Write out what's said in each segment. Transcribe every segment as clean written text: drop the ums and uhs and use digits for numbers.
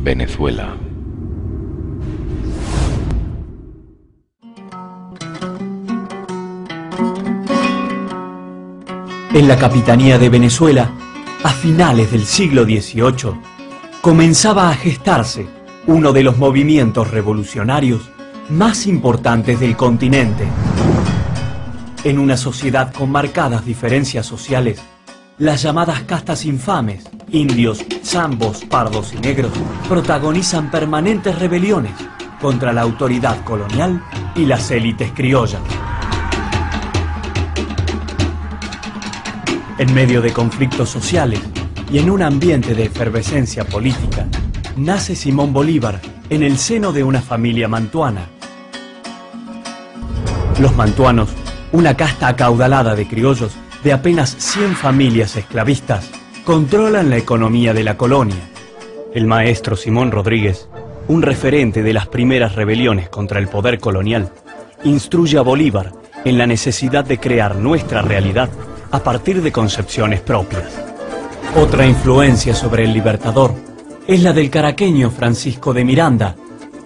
Venezuela. En la capitanía de Venezuela, a finales del siglo XVIII, comenzaba a gestarse uno de los movimientos revolucionarios más importantes del continente. En una sociedad con marcadas diferencias sociales, las llamadas castas infames, indios, zambos, pardos y negros, protagonizan permanentes rebeliones contra la autoridad colonial y las élites criollas. En medio de conflictos sociales y en un ambiente de efervescencia política, nace Simón Bolívar en el seno de una familia mantuana. Los mantuanos, una casta acaudalada de criollos de apenas 100 familias esclavistas, controlan la economía de la colonia. El maestro Simón Rodríguez, un referente de las primeras rebeliones contra el poder colonial, instruye a Bolívar en la necesidad de crear nuestra realidad a partir de concepciones propias. Otra influencia sobre el libertador es la del caraqueño Francisco de Miranda,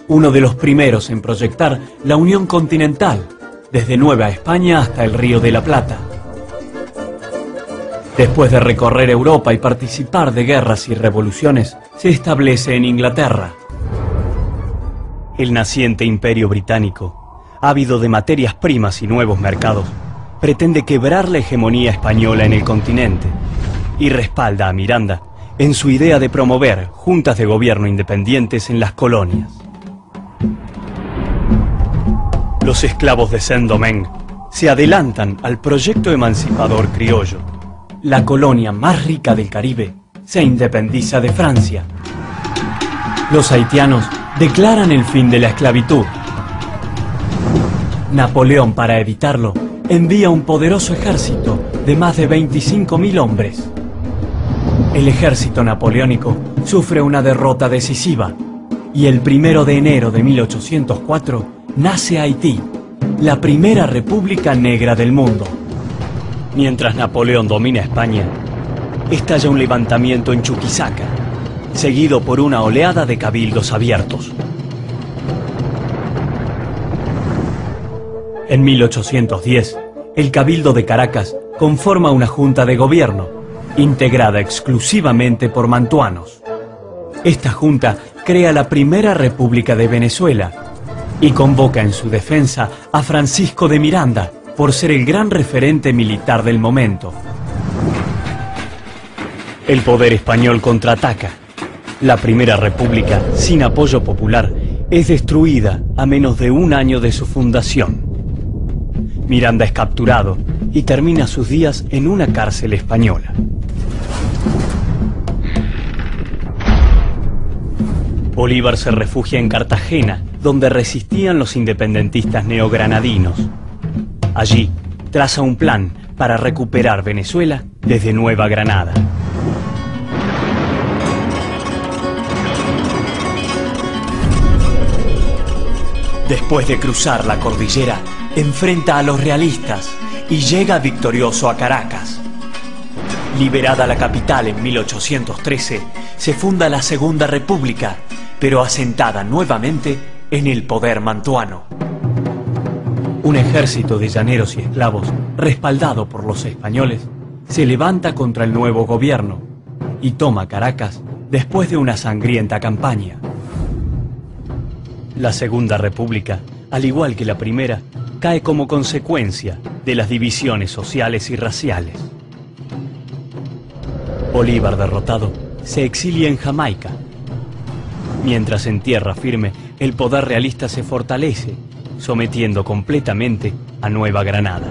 uno de los primeros en proyectar la unión continental, desde Nueva España hasta el Río de la Plata. Después de recorrer Europa y participar de guerras y revoluciones, se establece en Inglaterra. El naciente imperio británico, ávido de materias primas y nuevos mercados, pretende quebrar la hegemonía española en el continente y respalda a Miranda en su idea de promover juntas de gobierno independientes en las colonias. Los esclavos de Saint-Domingue se adelantan al proyecto emancipador criollo. La colonia más rica del Caribe se independiza de Francia. Los haitianos declaran el fin de la esclavitud. Napoleón, para evitarlo, envía un poderoso ejército de más de 25.000 hombres. El ejército napoleónico sufre una derrota decisiva y el 1 de enero de 1804 nace Haití, la primera república negra del mundo. Mientras Napoleón domina España, estalla un levantamiento en Chuquisaca, seguido por una oleada de cabildos abiertos. En 1810, el Cabildo de Caracas conforma una junta de gobierno, integrada exclusivamente por mantuanos. Esta junta crea la primera República de Venezuela y convoca en su defensa a Francisco de Miranda por ser el gran referente militar del momento. El poder español contraataca. La primera República, sin apoyo popular, es destruida a menos de un año de su fundación. Miranda es capturado y termina sus días en una cárcel española. Bolívar se refugia en Cartagena, donde resistían los independentistas neogranadinos. Allí traza un plan para recuperar Venezuela desde Nueva Granada. Después de cruzar la cordillera, enfrenta a los realistas y llega victorioso a Caracas. Liberada la capital en 1813, se funda la Segunda República, pero asentada nuevamente en el poder mantuano. Un ejército de llaneros y esclavos, respaldado por los españoles, se levanta contra el nuevo gobierno y toma Caracas después de una sangrienta campaña. La Segunda República, al igual que la primera, cae como consecuencia de las divisiones sociales y raciales. Bolívar, derrotado, se exilia en Jamaica. Mientras en tierra firme, el poder realista se fortalece, sometiendo completamente a Nueva Granada.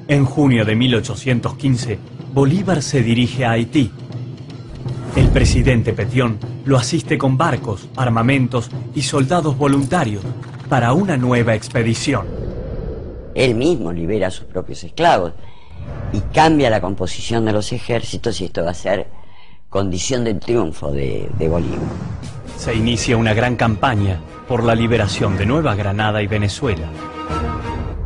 En junio de 1815, Bolívar se dirige a Haití. El presidente Petión lo asiste con barcos, armamentos y soldados voluntarios para una nueva expedición. Él mismo libera a sus propios esclavos y cambia la composición de los ejércitos, y esto va a ser condición del triunfo de Bolívar. Se inicia una gran campaña por la liberación de Nueva Granada y Venezuela.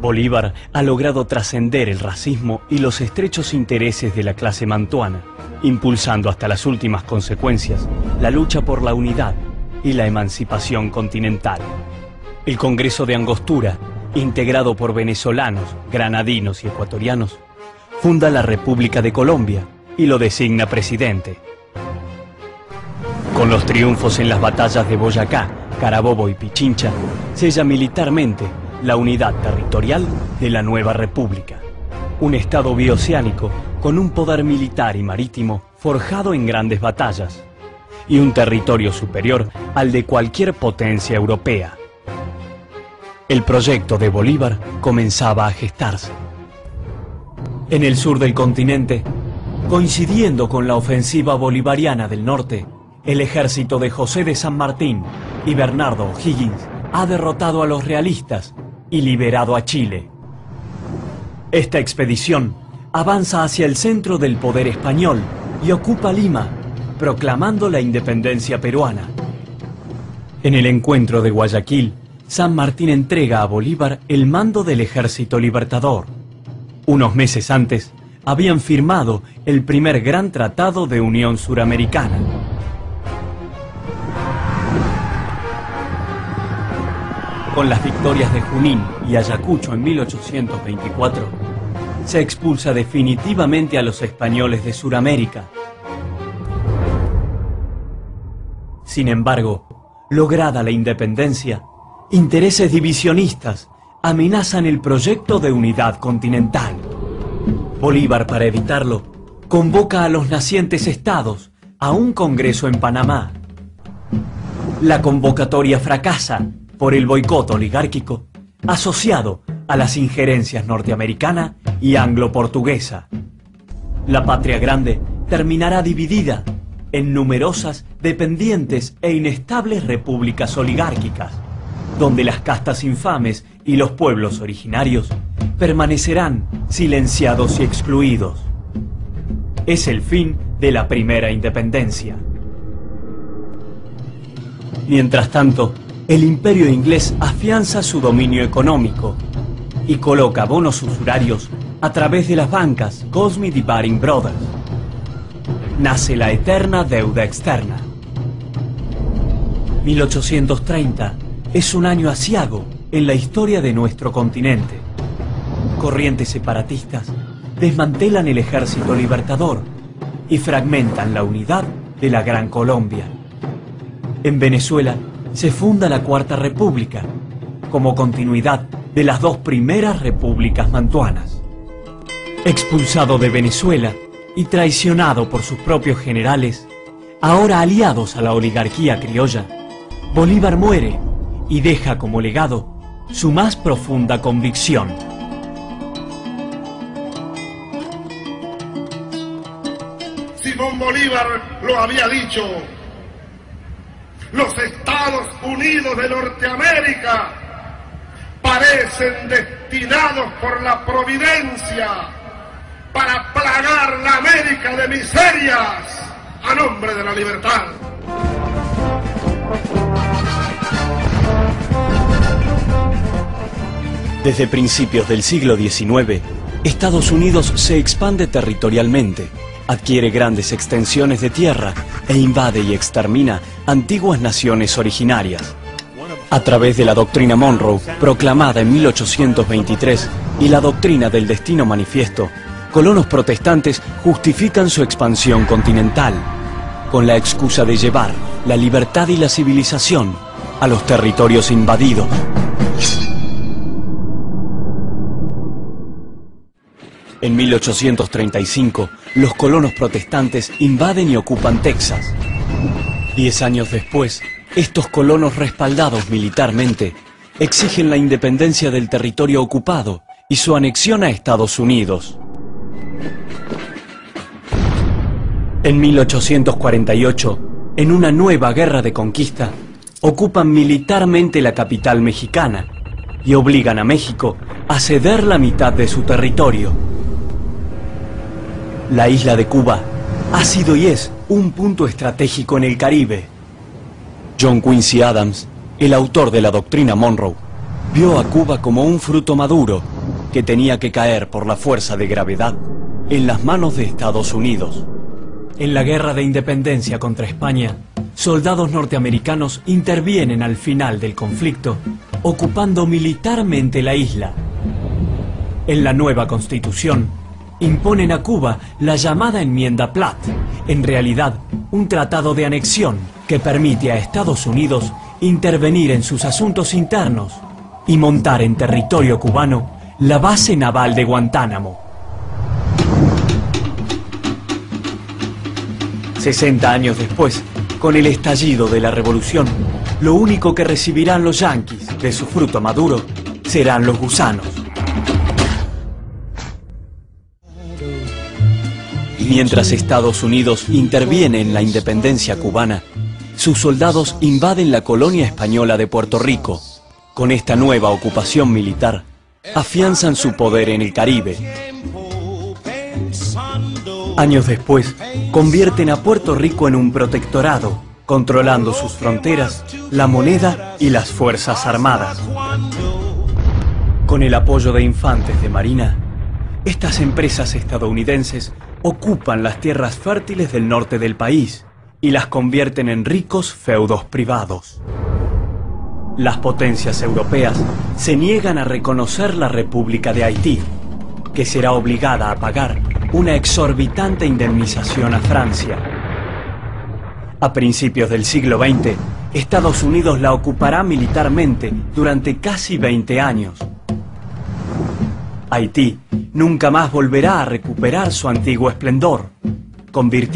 Bolívar ha logrado trascender el racismo y los estrechos intereses de la clase mantuana impulsando hasta las últimas consecuencias la lucha por la unidad y la emancipación continental. El Congreso de Angostura, integrado por venezolanos, granadinos y ecuatorianos, funda la República de Colombia y lo designa presidente. Con los triunfos en las batallas de Boyacá, Carabobo y Pichincha, sella militarmente la unidad territorial de la nueva república. Un estado bioceánico con un poder militar y marítimo forjado en grandes batallas y un territorio superior al de cualquier potencia europea. El proyecto de Bolívar comenzaba a gestarse. En el sur del continente, coincidiendo con la ofensiva bolivariana del norte, el ejército de José de San Martín y Bernardo O'Higgins ha derrotado a los realistas y liberado a Chile. Esta expedición avanza hacia el centro del poder español y ocupa Lima, proclamando la independencia peruana. En el encuentro de Guayaquil, San Martín entrega a Bolívar el mando del Ejército Libertador. Unos meses antes, habían firmado el primer gran tratado de Unión Suramericana. Con las victorias de Junín y Ayacucho en 1824, se expulsa definitivamente a los españoles de Suramérica. Sin embargo, lograda la independencia, intereses divisionistas amenazan el proyecto de unidad continental. Bolívar, para evitarlo, convoca a los nacientes estados a un congreso en Panamá. La convocatoria fracasa por el boicot oligárquico asociado a las injerencias norteamericana y anglo-portuguesa. La patria grande terminará dividida en numerosas, dependientes e inestables repúblicas oligárquicas, donde las castas infames y los pueblos originarios permanecerán silenciados y excluidos. Es el fin de la primera independencia. Mientras tanto, el imperio inglés afianza su dominio económico y coloca bonos usurarios a través de las bancas Goldsmith y Baring Brothers. Nace la eterna deuda externa. 1830 es un año aciago en la historia de nuestro continente. Corrientes separatistas desmantelan el ejército libertador y fragmentan la unidad de la Gran Colombia. En Venezuela se funda la Cuarta República, como continuidad de las dos primeras repúblicas mantuanas. Expulsado de Venezuela y traicionado por sus propios generales, ahora aliados a la oligarquía criolla, Bolívar muere y deja como legado su más profunda convicción. Simón Bolívar lo había dicho: los Estados Unidos de Norteamérica parecen destinados por la providencia para plagar la América de miserias a nombre de la libertad. Desde principios del siglo XIX, Estados Unidos se expande territorialmente, adquiere grandes extensiones de tierra e invade y extermina antiguas naciones originarias. A través de la doctrina Monroe, proclamada en 1823, y la doctrina del Destino Manifiesto, colonos protestantes justifican su expansión continental, con la excusa de llevar la libertad y la civilización a los territorios invadidos. En 1835, los colonos protestantes invaden y ocupan Texas. 10 años después, estos colonos respaldados militarmente exigen la independencia del territorio ocupado y su anexión a Estados Unidos. En 1848, en una nueva guerra de conquista, ocupan militarmente la capital mexicana y obligan a México a ceder la mitad de su territorio. La isla de Cuba ha sido y es un punto estratégico en el Caribe. John Quincy Adams, el autor de la doctrina Monroe, vio a Cuba como un fruto maduro que tenía que caer por la fuerza de gravedad en las manos de Estados Unidos. En la guerra de independencia contra España, soldados norteamericanos intervienen al final del conflicto, ocupando militarmente la isla. En la nueva Constitución, imponen a Cuba la llamada Enmienda Platt, en realidad un tratado de anexión que permite a Estados Unidos intervenir en sus asuntos internos y montar en territorio cubano la base naval de Guantánamo. 60 años después, con el estallido de la revolución, lo único que recibirán los yanquis de su fruto maduro serán los gusanos. Mientras Estados Unidos interviene en la independencia cubana, sus soldados invaden la colonia española de Puerto Rico. Con esta nueva ocupación militar, afianzan su poder en el Caribe. Años después, convierten a Puerto Rico en un protectorado, controlando sus fronteras, la moneda y las fuerzas armadas. Con el apoyo de infantes de marina, estas empresas estadounidenses ocupan las tierras fértiles del norte del país y las convierten en ricos feudos privados. Las potencias europeas se niegan a reconocer la República de Haití, que será obligada a pagar una exorbitante indemnización a Francia. A principios del siglo XX, Estados Unidos la ocupará militarmente durante casi 20 años. Haití nunca más volverá a recuperar su antiguo esplendor, convirtiendo